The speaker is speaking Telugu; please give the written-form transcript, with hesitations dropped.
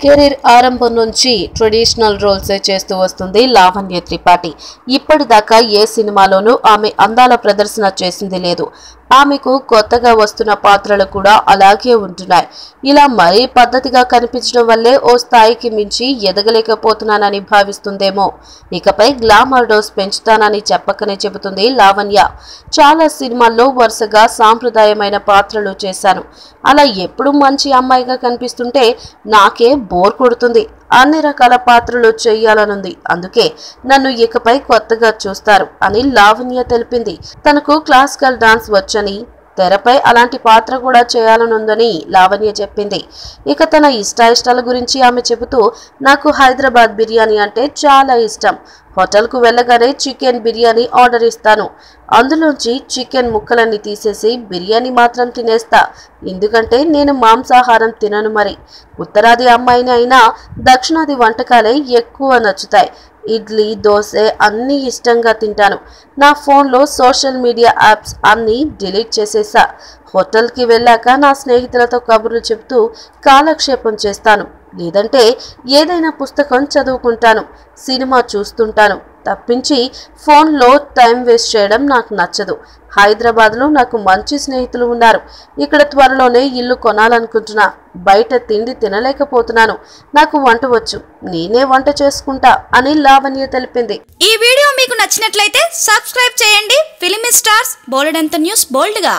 కెరీర్ ఆరంభం నుంచి ట్రెడిషనల్ రోల్సే చేస్తూ వస్తుంది లావణ్య త్రిపాఠి. ఇప్పటిదాకా ఏ సినిమాలోనూ ఆమె అందాల ప్రదర్శన చేసింది లేదు. ఆమెకు కొత్తగా వస్తున్న పాత్రలు కూడా అలాగే ఉంటున్నాయి. ఇలా మరీ పద్ధతిగా కనిపించడం వల్లే ఓ స్థాయికి మించి ఎదగలేకపోతున్నానని భావిస్తుందేమో. ఇకపై గ్లామర్ డోస్ పెంచుతానని చెప్పకనే చెబుతుంది లావణ్య. చాలా సినిమాల్లో వరుసగా సాంప్రదాయమైన పాత్రలు చేశాను. అలా ఎప్పుడు మంచి అమ్మాయిగా కనిపిస్తుంటే నాకే బోర్ కొడుతుంది. అన్ని రకాల పాత్రలు చేయాలనుంది. అందుకే నన్ను ఇకపై కొత్తగా చూస్తారు అని లావణ్య తెలిపింది. తనకు క్లాసికల్ డాన్స్ వచ్చని, తెరపై అలాంటి పాత్ర కూడా చేయాలనుందని లావణ్య చెప్పింది. ఇక తన ఇష్టాయిష్టాల గురించి ఆమె చెబుతూ, నాకు హైదరాబాద్ బిర్యానీ అంటే చాలా ఇష్టం. హోటల్కు వెళ్ళగానే చికెన్ బిర్యానీ ఆర్డర్ ఇస్తాను. అందులోంచి చికెన్ ముక్కలన్నీ తీసేసి బిర్యానీ మాత్రం తినేస్తా. ఎందుకంటే నేను మాంసాహారం తినను. మరి ఉత్తరాది అమ్మాయిని అయినా దక్షిణాది వంటకాలే ఎక్కువ నచ్చుతాయి. ఇడ్లీ, దోశ అన్నీ ఇష్టంగా తింటాను. నా ఫోన్లో సోషల్ మీడియా యాప్స్ అన్నీ డిలీట్ చేసేసా. హోటల్కి వెళ్ళాక నా స్నేహితులతో కబుర్లు చెప్తూ కాలక్షేపం చేస్తాను. లేదంటే ఏదైనా పుస్తకం చదువుకుంటాను, సినిమా చూస్తుంటాను తప్పించి ఫోన్లో టైం వేస్ట్ చేయడం నాకు నచ్చదు. హైదరాబాద్లో నాకు మంచి స్నేహితులు ఉన్నారు. ఇక్కడ త్వరలోనే ఇల్లు కొనాలనుకుంటున్నా. బయట తిండి తినలేకపోతున్నాను. నాకు వంట వచ్చు, నేనే వంట చేసుకుంటా అని లావణ్య తెలిపింది. ఈ వీడియో మీకు నచ్చినట్లయితే సబ్స్క్రైబ్ చేయండి. ఫిలిమి స్టార్స్ బోల్డెంత న్యూస్ బోల్డ్గా.